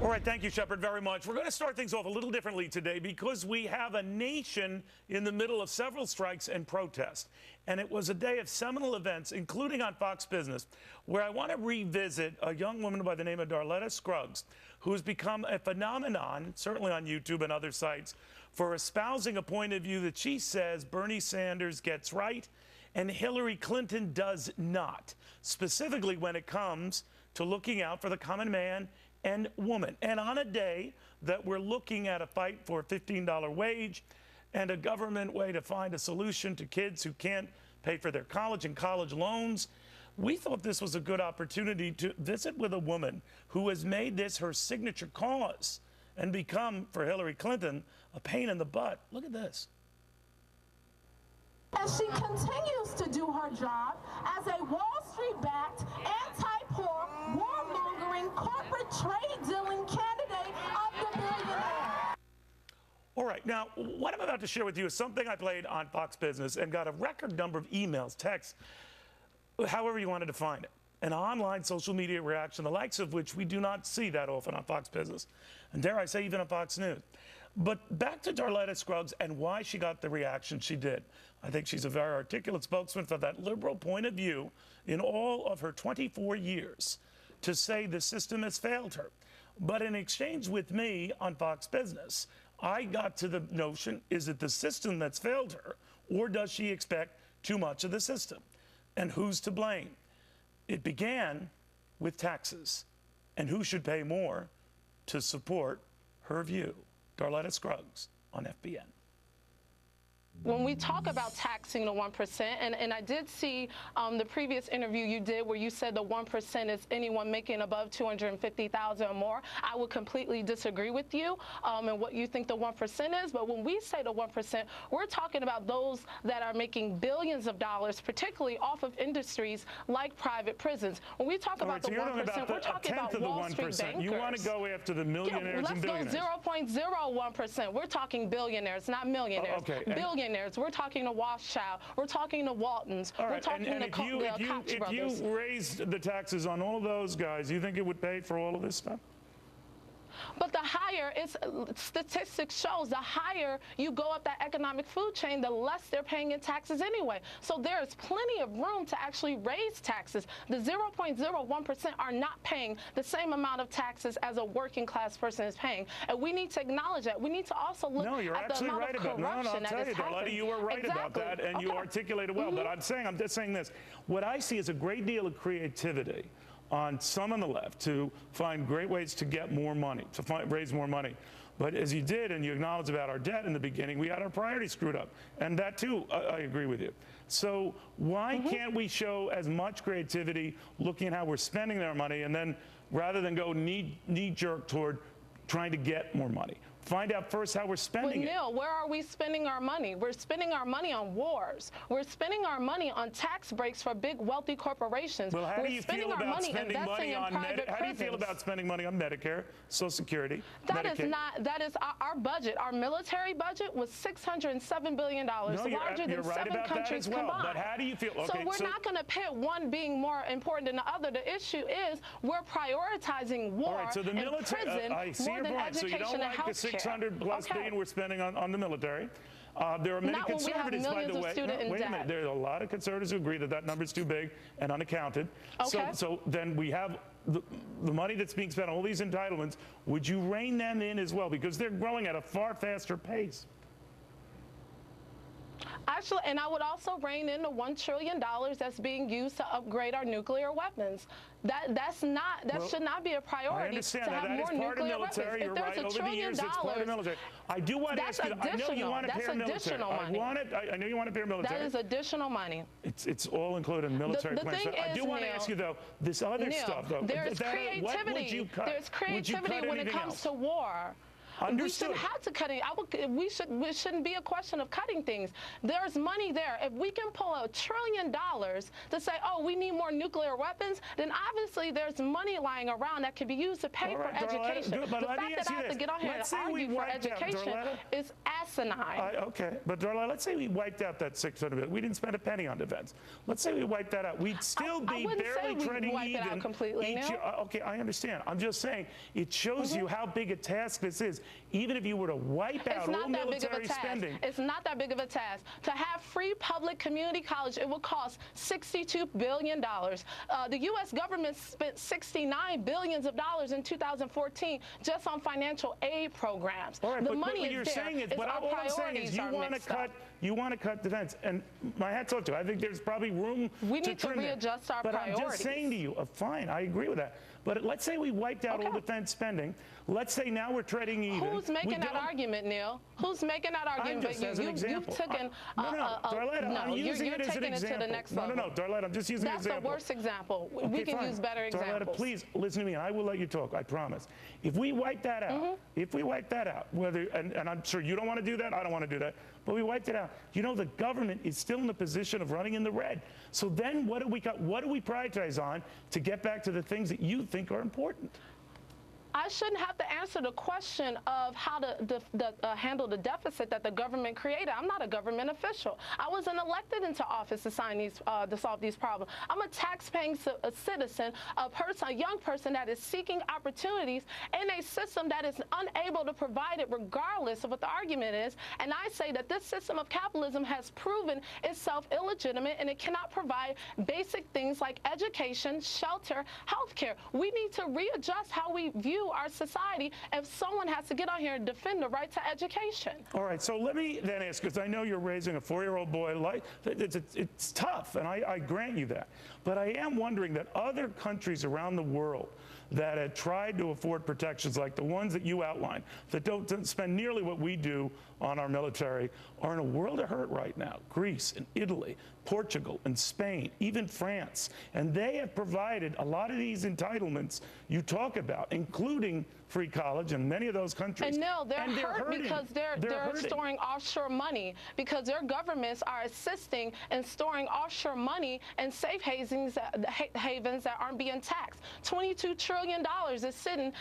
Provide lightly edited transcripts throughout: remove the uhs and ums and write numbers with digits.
All right, thank you, Shepard, very much. We're going to start things off a little differently today because we have a nation in the middle of several strikes and protests. And it was a day of seminal events, including on Fox Business, where I want to revisit a young woman by the name of Darletta Scruggs, who has become a phenomenon, certainly on YouTube and other sites, for espousing a point of view that she says Bernie Sanders gets right and Hillary Clinton does not, specifically when it comes to looking out for the common man and woman. And on a day that we're looking at a fight for a $15 wage and a government way to find a solution to kids who can't pay for their college and college loans, we thought this was a good opportunity to visit with a woman who has made this her signature cause and become, for Hillary Clinton, a pain in the butt. Look at this. And she continues to do her job as a Wall Street-backed, anti-poor, warmongering, corporate trade-dealing candidate of the billionaire. All right, now, what I'm about to share with you is something I played on Fox Business and got a record number of emails, texts, however you want to define it. An online social media reaction, the likes of which we do not see that often on Fox Business, and dare I say even on Fox News. But back to Darletta Scruggs and why she got the reaction she did. I think she's a very articulate spokesman for that liberal point of view in all of her 24 years to say the system has failed her. But in exchange with me on Fox Business, I got to the notion, is it the system that's failed her, or does she expect too much of the system? And who's to blame? It began with taxes, and who should pay more to support her view? Darletta Scruggs on FBN. When we talk about taxing the 1%, and I did see the previous interview you did where you said the 1% is anyone making above $250,000 or more, I would completely disagree with you and what you think the 1% is. But when we say the 1%, we're talking about those that are making billions of dollars, particularly off of industries like private prisons. When we talk about the 1%, we're talking about Wall Street bankers. You want to go after the millionaires and billionaires. Let's go 0.01%. We're talking billionaires, not millionaires. Okay. Billionaires. We're talking to Rothschild. We're talking to Waltons. All right. We're talking to Koch if brothers. you raised the taxes on all those guys, you think it would pay for all of this stuff? But the higher, statistics shows, the higher you go up that economic food chain, the less they're paying in taxes anyway. So there is plenty of room to actually raise taxes. The 0.01% are not paying the same amount of taxes as a working class person is paying. And we need to acknowledge that. We need to also look at the amount of corruption that is happening. You were right about that, and you articulated well. But I'm just saying this. What I see is a great deal of creativity on some on the left to find great ways to get more money, to raise more money. But as you did, and you acknowledged about our debt in the beginning, we had our priorities screwed up. And that, too, I agree with you. So why can't we show as much creativity looking at how we're spending our money, and then rather than go knee-jerk toward trying to get more money? Find out first how we're spending it. Neil, where are we spending our money? We're spending our money on wars. We're spending our money on tax breaks for big, wealthy corporations. Well, how do you feel about spending money on how do you feel about spending money on Medicare, Social Security, Medicaid? That is our budget. Our military budget was $607 billion, larger than 7 countries combined. But how do you feel? Okay, so we're not going to pit one being more important than the other. The issue is we're prioritizing war and prison more than education and health care. 600 plus billion we're spending on the military. There are many conservatives, by the way. Wait a minute. There are a lot of conservatives who agree that that number is too big and unaccounted. Okay. So then we have the money that's being spent on all these entitlements. Would you rein them in as well? Because they're growing at a far faster pace. Actually, and I would also rein in the $1 trillion that's being used to upgrade our nuclear weapons. That should not be a priority. To have more nuclear weapons. If there's $1 trillion, it's part of military. I do want to ask you. I know you want to pair military. I know you want to pair military. That is additional money. It's all included in military plans. I do want to ask you though, this other stuff though. There's creativity. There's creativity when it comes to war. Understood. We shouldn't have to cut it. It shouldn't be a question of cutting things. There's money there. If we can pull $1 trillion to say, oh, we need more nuclear weapons, then obviously there's money lying around that can be used to pay for education. The fact that I have to get on here and argue for education is asinine. Okay, but Darla, let's say we wiped out that $600 billion. We didn't spend a penny on defense. Let's say we wiped that out. We'd still be barely treading wipe even it out completely each year. Okay, I understand. I'm just saying it shows you how big a task this is. Even if you were to wipe out all military spending. It's not that big of a task. To have free public community college, it would cost $62 billion. The U.S. government spent $69 billion in 2014 just on financial aid programs. All right, the but money what you're is there. saying is, what our I'm saying is you want to cut defense, and my hat's off to you. I think there's probably room we to need to trim readjust there. our but priorities. I'm just saying to you, fine, I agree with that. But let's say we wiped out all defense spending. Let's say now we're treading even. Who's making that argument, Neil? Who's making that argument? I'm just as an example. Darletta, I'm using it as an example. It to the next level. No, Darletta, I'm just using an example. That's the worst example. Okay, we can fine. use better examples. Darletta, please listen to me, and I will let you talk, I promise. If we wipe that out, and I'm sure you don't want to do that, I don't want to do that, but we wiped it out. You know, the government is still in the position of running in the red. So then what do we got? What do we prioritize on to get back to the things that you think are important? I shouldn't have to answer the question of how to handle the deficit that the government created. I'm not a government official. I wasn't elected into office to solve these problems. I'm a tax-paying citizen, a young person that is seeking opportunities in a system that is unable to provide it regardless of what the argument is. And I say that this system of capitalism has proven itself illegitimate, and it cannot provide basic things like education, shelter, health care. We need to readjust how we view our society if someone has to get on here and defend the right to education. All right, so let me then ask, because I know you're raising a 4-year-old boy. It's tough, and I grant you that. But I am wondering that other countries around the world that had tried to afford protections like the ones that you outlined, that don't spend nearly what we do on our military, are in a world of hurt right now. Greece and Italy, Portugal and Spain, even France. And they have provided a lot of these entitlements you talk about, including free college in many of those countries. And no, they're hurt because they're storing offshore money, because their governments are assisting in storing offshore money in safe havens that aren't being taxed. $22 trillion is sitting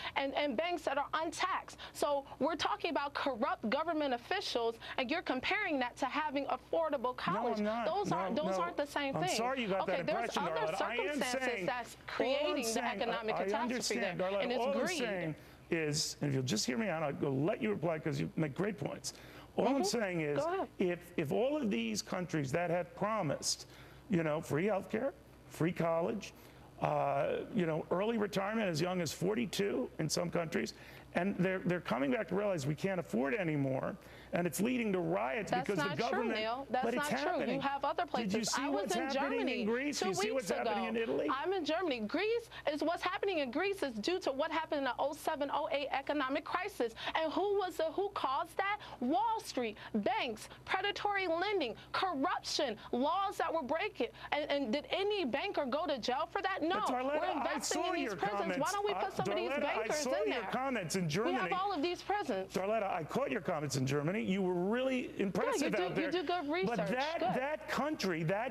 in banks that are untaxed. So we're talking about corrupt government officials, and you're comparing that to having affordable college. No, I'm not. Those aren't the same thing. I'm sorry you got that impression, Darla. There's other circumstances that's creating the economic catastrophe there, Darla, and it's greed. Is, and if you'll just hear me out, I'll let you reply because you make great points. All I'm saying is, if all of these countries that have promised, free health care, free college, early retirement as young as 42 in some countries, and they're coming back to realize we can't afford it anymore, and it's leading to riots because the government. True, Neil. That's not true. You have other places. Did you see what's happening in Greece? You see what's happening in Italy? I'm in Germany. What's happening in Greece is due to what happened in the 07-08 economic crisis. And who caused that? Wall Street, banks, predatory lending, corruption, laws that were breaking. And did any banker go to jail for that? No. Darletta, we're investing in these prisons. Comments. Why don't we put some of these bankers in there? I saw your comments in Germany. We have all of these prisons. Darletta, I caught your comments in Germany. You were really impressive out there. You do good research. But that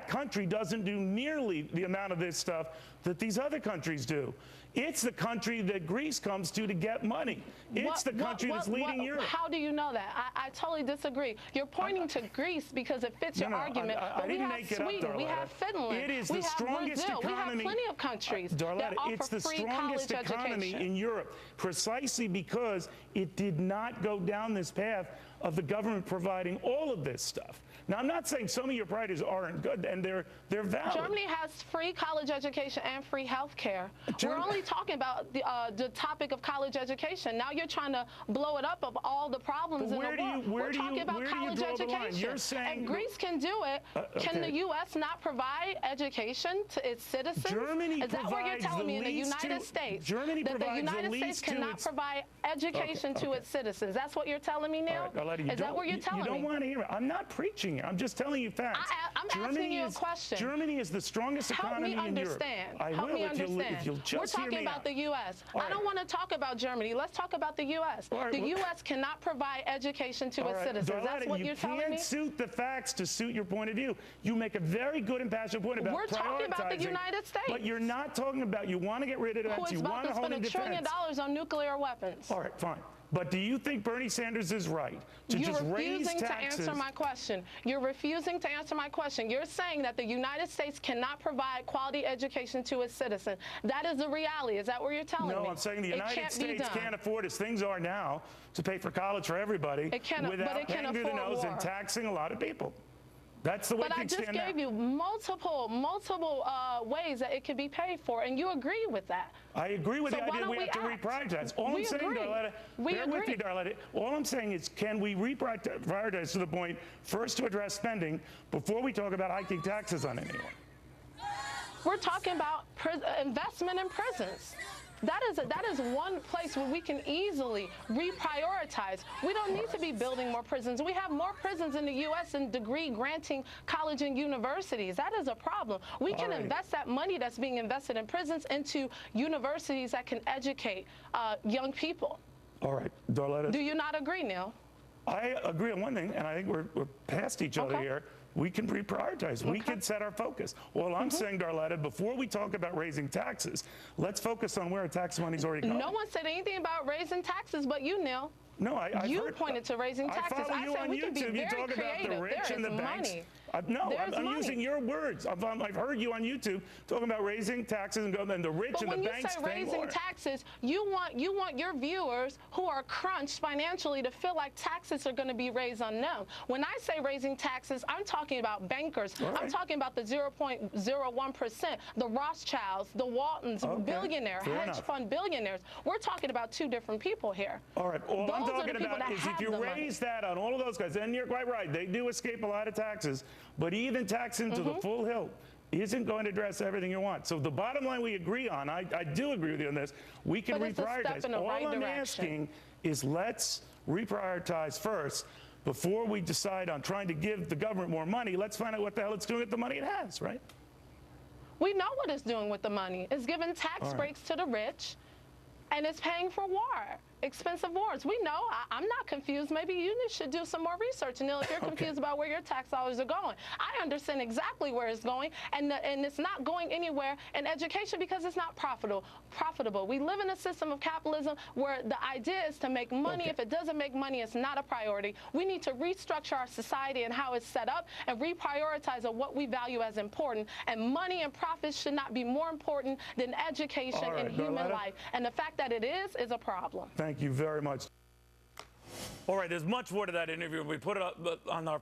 country doesn't do nearly the amount of this stuff that these other countries do. It's the country that Greece comes to get money. It's the country that's leading Europe. How do you know that? I totally disagree. You're pointing to Greece because it fits your argument. But we have Sweden, we have Finland, it is the strongest Brazil. economy. We have plenty of countries Darletta, that offer it's the free strongest college economy education. in Europe, precisely because it did not go down this path of the government providing all of this stuff. Now, I'm not saying some of your priorities aren't good, and they're valid. Germany has free college education and free health care. We're only talking about the topic of college education. Now you're trying to blow it up of all the problems in the world. We're talking about college education. You're saying, and Greece can do it. Can the U.S. not provide education to its citizens? Germany Is that what you're telling me in the United States? Germany that the provides United States cannot provide education to its citizens. That's what you're telling me now? Right, Is that what you're telling me? You don't want to hear it. I'm not preaching talking here. I'm just telling you facts. I'm asking you a question. Germany is the strongest economy in Europe. Help me understand. If you'll just We're talking about the U.S. I don't want to talk about Germany. Let's talk about the U.S. The U.S. cannot provide education to its citizens. That's what you're telling me? You can't suit the facts to suit your point of view. You make a very good and passionate point about We're talking about the United States. But you're not talking about, you want to get rid of defense. Who is about to spend $1 trillion on nuclear weapons. All right, fine. But do you think Bernie Sanders is right to just raise taxes? You're refusing to answer my question. You're refusing to answer my question. You're saying that the United States cannot provide quality education to its citizens. That is the reality. Is that what you're telling me? No, I'm saying the United States can't afford, as things are now, to pay for college for everybody without paying through the nose and taxing a lot of people. That's the way things stand now. But I just gave you multiple ways that it could be paid for, and you agree with that. I agree with the idea we have to reprioritize. All I'm saying, Darletta, bear with me, Darletta. All I'm saying is, can we reprioritize to the point, first to address spending, before we talk about hiking taxes on anyone? We're talking about investment in prisons. That is one place where we can easily reprioritize. We don't need to be building more prisons. We have more prisons in the U.S. than degree-granting college and universities. That is a problem. We can invest that money that's being invested in prisons into universities that can educate young people. All right, Darletta. Do you not agree, Neil? I agree on one thing, and I think we're past each other here. We can reprioritize. We can set our focus. All I'm saying, Darletta, before we talk about raising taxes, let's focus on where our tax money's already going. No one said anything about raising taxes but you, Neil. No, you pointed to raising taxes. I follow you on YouTube. You talk about the rich and the banks. No, I'm using your words. I've heard you on YouTube talking about raising taxes and the rich and the banks. But when you say raising taxes, you want your viewers who are crunched financially to feel like taxes are going to be raised on them. When I say raising taxes, I'm talking about bankers. I'm talking about the 0.01%, the Rothschilds, the Waltons, billionaires, hedge fund billionaires. We're talking about two different people here. All right. All I'm talking about is if you raise that on all of those guys, then you're quite right. They do escape a lot of taxes. But even taxing to the full hilt isn't going to address everything you want. So the bottom line we agree on, I do agree with you on this, we can reprioritize. All I'm asking is let's reprioritize first before we decide on trying to give the government more money. Let's find out what the hell it's doing with the money it has, right? We know what it's doing with the money. It's giving tax breaks to the rich, and it's paying for war. Expensive wars. We know. I'm not confused. Maybe you should do some more research, Neil, if you're confused about where your tax dollars are going. I understand exactly where it's going, and it's not going anywhere in education because it's not profitable. We live in a system of capitalism where the idea is to make money. If it doesn't make money, it's not a priority. We need to restructure our society and how it's set up and reprioritize on what we value as important. And money and profits should not be more important than education and human life. And the fact that it is a problem. Thank you very much. All right, there's much more to that interview. We put it up on our